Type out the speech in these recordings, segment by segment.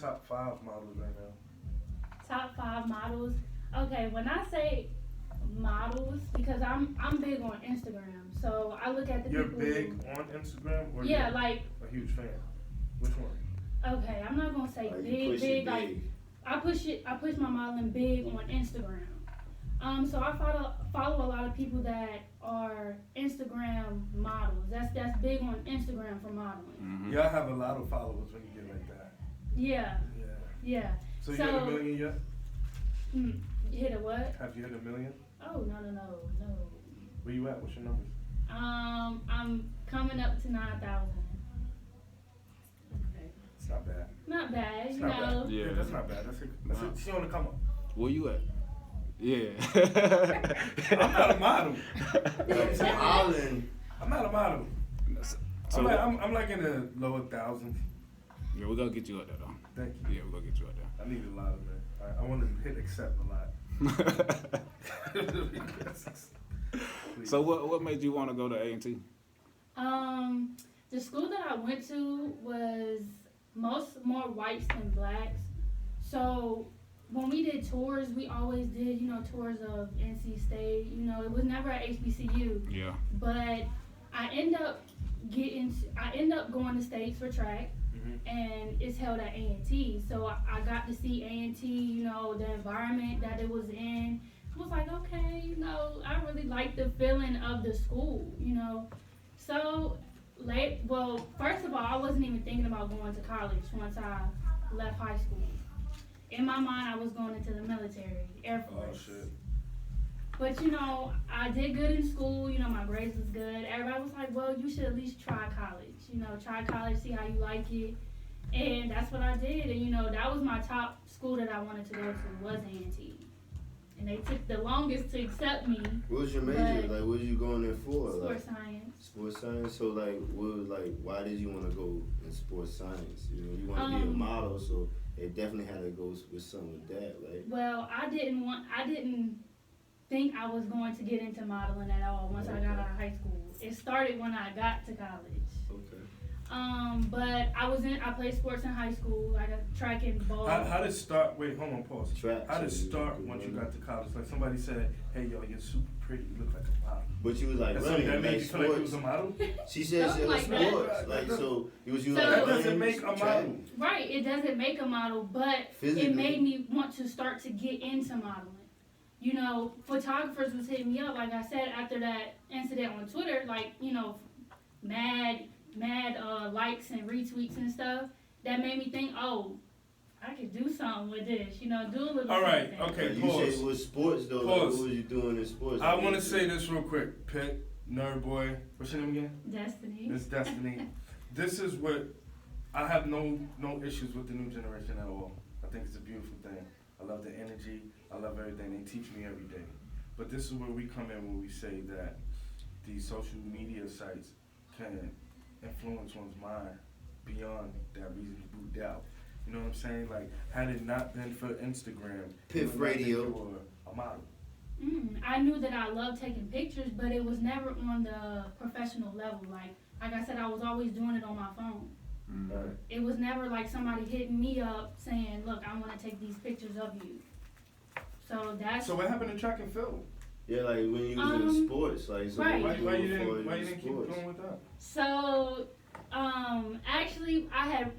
top 5 models right now? Top 5 models. Okay, when I say models, because I'm big on Instagram, so I look at the You're people. big on Instagram, or Yeah, you're like a huge fan? Which one? okay, I'm not gonna say You push big. it Like big. I push my modeling big on Instagram. So I follow a lot of people that are Instagram models. That's big on Instagram for modeling. Mm-hmm. Y'all have a lot of followers when you get like that. Yeah, Yeah. yeah. So you hit a million yet? Hit a what? Have you hit a million? Oh no. Where you at? What's your numbers? I'm coming up to 9,000. Okay. It's not bad. Not bad, It's you not know. bad. Yeah. That's not bad. That's a, she on the come up. Where you at? Yeah. I'm not a model. You know what I'm saying? Island. I'm not a model. So I'm like in the lower thousands. yeah, we're gonna get you out there though. Thank you. Yeah, we're gonna get you out I need a lot of that. I want to hit accept a lot. there. So what made you want to go to A&T? The school that I went to was more whites than blacks. So when we did tours, we always did, tours of NC State. It was never at HBCU. Yeah. But I end up going to states for track, and it's held at A&T. So I got to see A&T, the environment that it was in. I was like, okay, I really like the feeling of the school, So first of all, I wasn't even thinking about going to college once I left high school. In my mind, I was going into the military, Air Force. Oh shit. But I did good in school. My grades was good. Everybody was like, "Well, you should at least try college. Try college, see how you like it." And that's what I did. And that was my top school that I wanted to go to was A&T. And they took the longest to accept me. What was your major? Like, what was you going there for? Sports science. Sports science. So, why did you want to go in sports science? You want to be a model, so it definitely had to go with something with that, right? Well, I didn't think I was going to get into modeling at all once I got out of high school. It started when I got to college. Okay. But I played sports in high school, like a track and ball. How did it start? Wait, hold on, pause. Track. How did it start once you got to college? Like somebody said, "Hey, yo, you're super pretty. You look like a model." But you was like running, that made like you feel like you was sports. a model? She said Something it was like that. sports. Like, so it was you So- like That running, doesn't make a track. model. Right, it doesn't make a model, but Physically. it made me want to start to get into modeling. Photographers was hitting me up, like I said, after that incident on Twitter, mad likes and retweets and stuff. That made me think, oh, I could do something with this, do a little All right, something. okay, You pause. said it was sports though. Like, Pause. what was you doing in sports? I want to say this real quick. Pitt, nerd boy. What's your name again? Destiny. Miss Destiny. This is what I have no issues with the new generation at all. I think it's a beautiful thing. I love the energy. I love everything. They teach me every day. But this is where we come in when we say that these social media sites can influence one's mind beyond that reasonable doubt. You know what I'm saying? Like, had it not been for Instagram, Piff you would not think Radio. you were a model. I knew that I loved taking pictures, but it was never on the professional level. Like I said, I was always doing it on my phone. Right. It was never like somebody hitting me up saying, "Look, I want to take these pictures of you." So what happened to track and field? Yeah, like when you was in sports, like so Right. what Why you you doing didn't for keep sports? going with that? So, actually,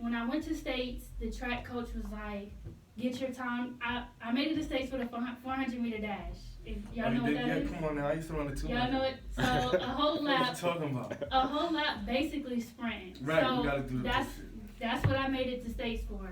when I went to States, the track coach was like, "Get your time." I made it to States for the 400 meter dash. If y'all know what that is. Come on now. I used to run the 200. Y'all know it. So a whole What are lap, you talking about? a whole lap, basically sprint. Right, So you gotta do the that's shit. that's what I made it to States for.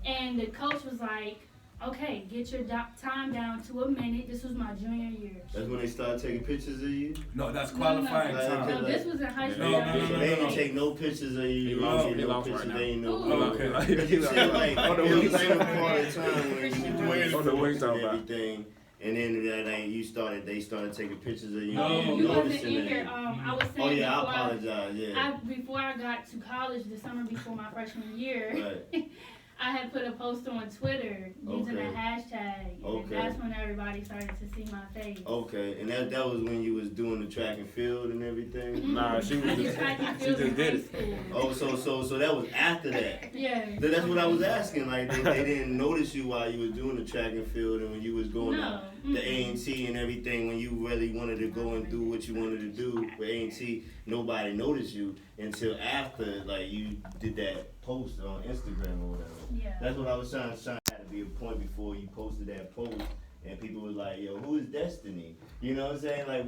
And the coach was like, "Okay, get your time down to a minute." This was my junior year. That's when they started taking pictures of you. No, that's No, qualifying no, time. No, this was in high school. No, So they didn't take no pictures of you. He You lost- didn't he get no lost right pictures. now. They ain't know. Ooh. Oh, okay. You said like On the it was wing. a part of time when you On the were wing. doing Wing sports talking and about. everything, and then they started taking pictures of you. No, You wasn't noticing in here. that. I was saying Oh yeah, I before apologize. Yeah. before I got to college the summer before my freshman year, Right. I had put a post on Twitter using a hashtag, and that's when everybody started to see my face. Okay, and that was when you was doing the track and field and everything? Mm-hmm. Nah, she was just, she just did it. Oh, so that was after that? Yeah. So that's what I was asking, like, they didn't notice you while you was doing the track and field and when you was going to the A&T and everything, when you really wanted to go and do what you wanted to do with A&T, nobody noticed you until after, like, you did that post on Instagram or whatever. Yeah. That's what I was trying to be a point before you posted that post, and people was like, "Yo, who is Destiny?" You know what I'm saying? Like,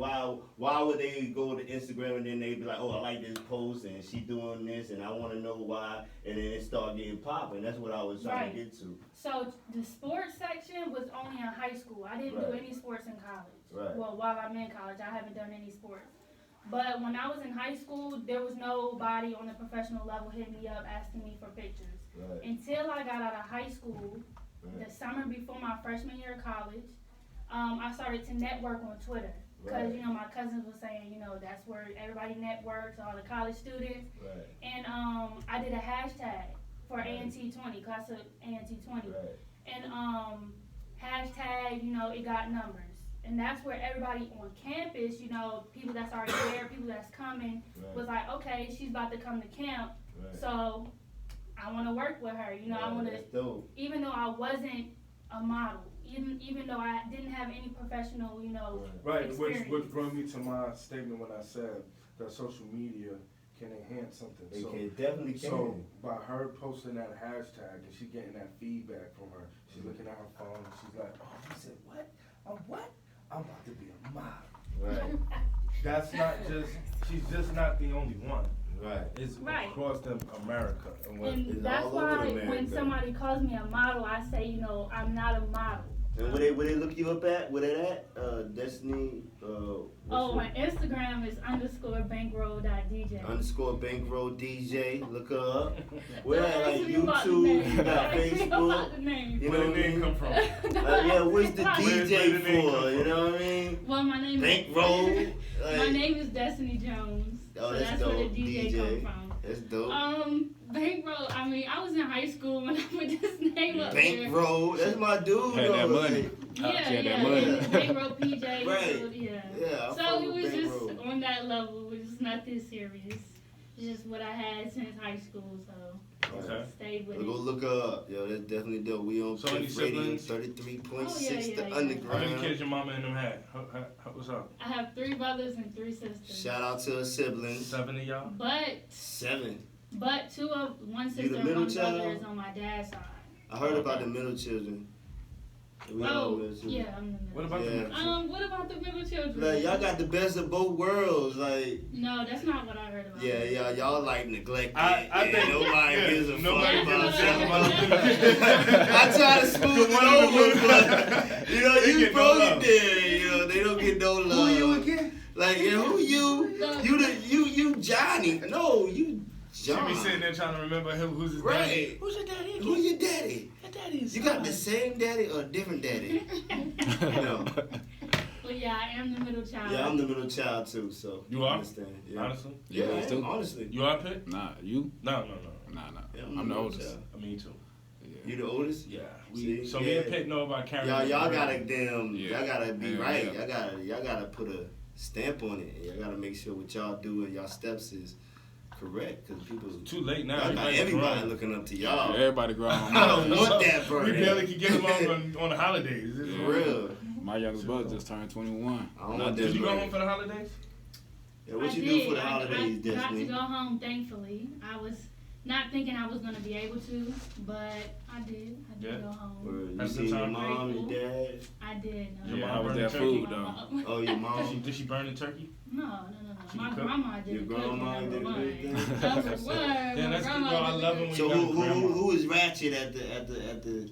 why would they go to Instagram and then they be like, "Oh, I like this post and she doing this, and I want to know why," and then it start getting popping. That's what I was trying to get to. So the sports section was only in high school. I didn't do any sports in college. Right. Well, while I'm in college, I haven't done any sports. But when I was in high school, there was nobody on the professional level hitting me up asking me for pictures. Right. Until I got out of high school, the summer before my freshman year of college, I started to network on Twitter. Because, you know, my cousins were saying, you know, that's where everybody networks, all the college students. Right. And I did a hashtag for A&T 20, because I took A&T 20. Right. And hashtag, you know, it got numbers. And that's where everybody on campus, you know, people that's already there, people that's coming, was like, okay, she's about to come to camp, so I want to work with her. You know, I want to, even though I wasn't a model, even though I didn't have any professional, you know, experience. Which brought me to my statement when I said that social media can enhance something. It definitely can. So by her posting that hashtag and she getting that feedback from her, she's looking at her phone and she's like, "Oh, you said what? What? I'm about to be a model." Right. That's not just, she's just not the only one. Right. It's across America. And that's why when somebody calls me a model, I say, you know, I'm not a model. And where they look you up at? Where they at? Destiny. My Instagram is _bankroll.dj. _bankroll.dj. Look her up. Where at? Like YouTube. You got Facebook. You know where the name come from? Yeah, what's the DJ for? You know what I mean? Well, my name Bankroll. is my name is Destiny Jones. Oh, so that's dope. where the DJ come from. That's dope. Bankroll. I mean, I was in high school when I put this name up there. Bankroll. That's my dude. Had that money. That money. Bankroll PJ. Right. So, yeah. So it was just on that level. It was just not this serious. It's just what I had since high school. So stayed with it. Go look her up. Yo, that's definitely dope. We on Pitt Radio 33.6 the Underground. How many kids your mama and them had? What's up? I have 3 brothers and 3 sisters. Shout out to her siblings. 7 of y'all? But 7. But one sister and one brother is on my dad's side. I heard about the middle children. I'm the middle. What about the middle children? What about the middle children? Like, y'all got the best of both worlds. Like, no, that's not what I heard about. Yeah, y'all like neglected. I think nobody gives a fuck about that. I try to smooth it over, but you know, you broke it there. You know, they don't get no love. Who you again? Like, who you? You Johnny? No, you John. She be sitting there trying to remember who's his right. daddy. Who's your daddy again? Who your daddy? Your daddy's You got the same daddy or a different daddy? No. Well, yeah, I am the middle child. Yeah, I'm the middle child too, so. You are? Understand. Yeah. Honestly? Yeah, I too. am, honestly. You are Pitt? Nah, you? No. Nah. Yeah, I'm the oldest. Me too. Yeah. You the oldest? Yeah. See? Me and Pitt know about carrying. Y'all gotta y'all gotta be right. Yeah. Y'all gotta put a stamp on it. Y'all gotta make sure what y'all do and y'all steps is correct, because people. Too late now. Y'all got everybody looking up to y'all. Everybody grown. I don't want that burden. We barely can get along on the holidays. For real. My youngest brother just turned 21. I don't want that. Did you go home for the holidays? Yeah, what you do for the holidays, I got Destiny? to go home, thankfully. I was not thinking I was going to be able to, but I did. I did go home. You see your mom, your dad? I did. Your Yeah, mom how was burned that the food, turkey? though? Oh, your mom? Did she burn the turkey? No. She My cooked? grandma did. Your grandma did everything? Number one. Yeah, that's good. I love it when So you got grandma. who is ratchet at the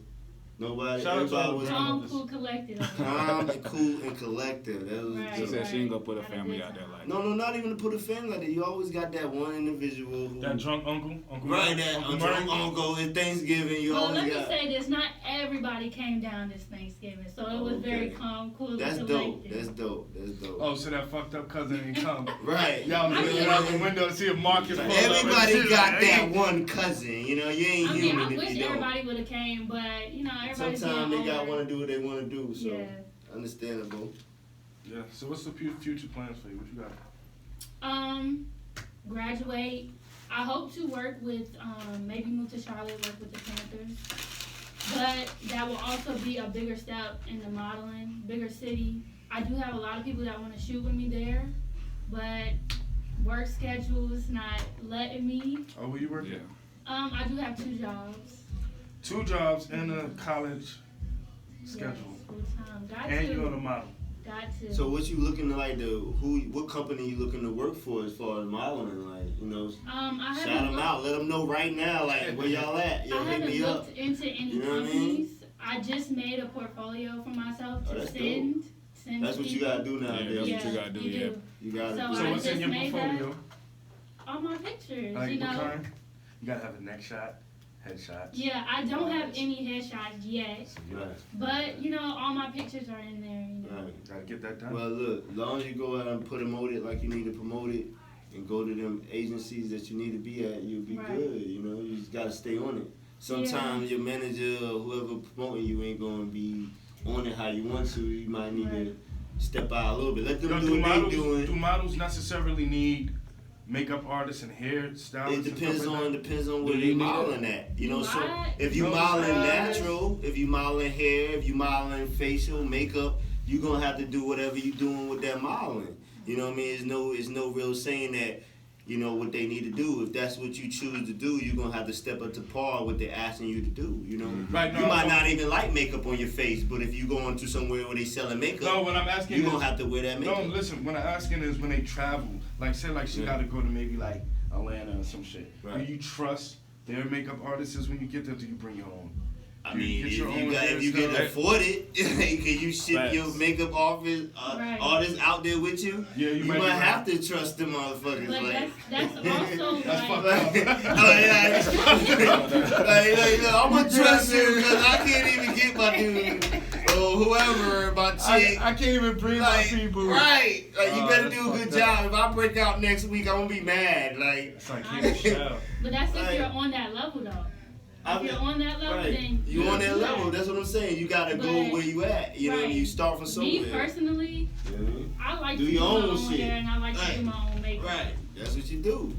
Nobody. Shout out to Everybody all was the Calm, cool, collected. calm and cool and collective. That was Right. She said she ain't gonna put her Had a family good out there time. like no, not even to put a family like that. You always got that one individual who. That drunk uncle. Right, that Uncle drunk Murray. uncle at Thanksgiving. You Well, always let me got. say this: not everybody came down this Thanksgiving, so it was very Okay. calm, cool, That's and dope. collected. That's dope. That's dope. Oh, so that fucked up cousin ain't come. Right. Y'all was looking out the window to see if Marcus pulled up. Everybody got Like, that one cousin. You know, you ain't I mean, human I if wish you don't. everybody would have came, but you know, everybody's Sometimes they getting got older. want to do what they want to do. So Yeah. understandable. Yeah. So what's the future plans for you? What you got? Graduate. I hope to work with, maybe move to Charlotte, work with the Panthers. But that will also be a bigger step in the modeling, bigger city. I do have a lot of people that want to shoot with me there, but work schedule is not letting me. Oh, where you working? Yeah. I do have 2 jobs. 2 jobs and a college schedule. Yes, full time. Got And to. you on the model. Got to. So what you looking to like what company you looking to work for as far as modeling? Like, you know, I shout haven't them looked- out. Let them know right now, like, where y'all at. Yo, I hit haven't me up. looked into any You know what I mean? companies. I just made a portfolio for myself Oh, to that's send. That's what you gotta do Yeah, nowadays. that's what you gotta do, you yeah. do. You gotta So do So I what's in just your made portfolio? All my pictures, Like you what know. kind? You gotta have a neck shot, headshot. Yeah, I don't have any headshots yet, So you Right. but you know, all my pictures are in there. You know. Right. gotta get that done. Well, look, as long as you go out and promote it like you need to promote it, and go to them agencies that you need to be at, you'll be Right. good. You know, you just gotta stay on it. Sometimes your manager or whoever promoting you ain't gonna be on it how you want to. You might need Right. to step out a little bit. Let them Yo, do what they do doing. models necessarily need makeup artists and hair stylists? It depends and stuff like depends on Do where you they need modeling at. You know, so What? if you No, modeling guys. natural, if you modeling hair, if you modeling facial makeup, you gonna have to do whatever you doing with that modeling. You know what I mean? It's no real saying that, you know, what they need to do. If that's what you choose to do, you're gonna have to step up to par what they're asking you to do. You know, Right, no, you might not even like makeup on your face, but if you going to somewhere where they selling No, makeup, what I'm asking you is, gonna have to wear that makeup. no, listen, what I'm asking is when they travel, like say like she Yeah. gotta go to maybe like Atlanta or some shit. Right. Do you trust their makeup artists when you get there? Do you bring your own? I Do you mean, get if your own you can hairstyle? afford it, can you ship Facts. your makeup artist Right. artists out there with you? Yeah, you might might be have to trust them motherfuckers. But Like, that's also That's like. fucked up. I'm gonna trust you because I can't even get my dude or whoever, my chick. I can't even bring Like, my people. right? Like, you Oh, better that's do a good fucked up. job. If I break out next week, I'm gonna be mad. Like, It's like keep it shell. But that's if Like- you're on that level though. I If mean, you're on that level, right? then You on that do level? That's what I'm saying. You gotta go But- where you at. You know, right. you start from somewhere. Me personally, Mhm. I like Do to do your my own own shit. hair and I like to Right. do my own makeup. Right. That's what you do.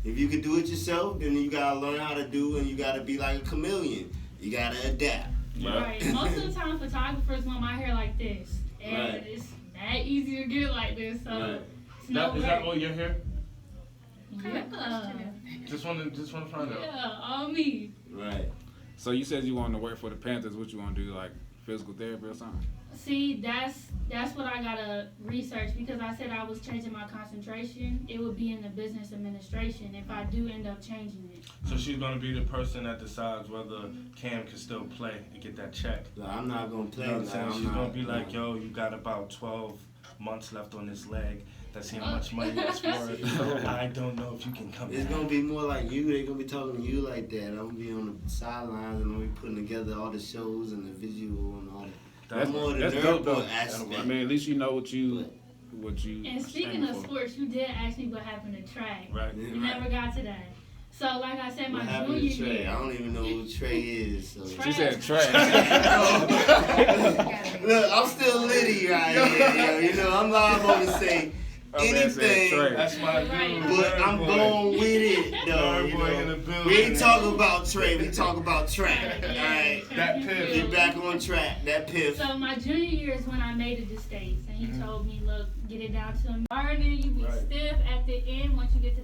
If you can do it yourself, then you gotta learn how to do, and you gotta be like a chameleon. You gotta adapt. Right. Most of the time, photographers want my hair like this, and Right. it's that easy to get like this. So Right. it's no Is way. that all your hair? Yeah. Just want to find out. Yeah, all me. Right. So you said you wanted to work for the Panthers. What you want to do, like physical therapy or something? See, that's what I gotta research because I said I was changing my concentration. It would be in the business administration if I do end up changing it. So she's gonna be the person that decides whether Cam can still play and get that check. Like, I'm not gonna play. You know what I'm saying? I'm She's not, gonna be like, no. yo, you got about 12 months left on this leg. That's how much money that's worth. I don't know if you can come It's back. gonna be more like you. They gonna be talking to you like that. I'm gonna be on the sidelines and I'm gonna be putting together all the shows and the visual and all that. That's more the That's nerd dope though. boy aspect. I mean, at least you know what you And speaking aiming of for. sports, you did ask me what happened to Trey. Right. You never got to that. So like I said, my What happened junior to Trey? year. I don't even know who Trey is. So. Trey- She said trash. Look, I'm still litty right here. Yo. You know, I'm liable to say My man said anything, Trey. That's my dude. Right. but I'm Nerd boy. going with it though. Nerd You boy in know. the building. We ain't talking about Trey. We talk about track. Yeah, Alright. track That and Piff. field. Get back on track. That Piff. So my junior year is when I made it to states, and he Mhm. told me, look, get it down to a environment. You be Right. stiff at the end once you get to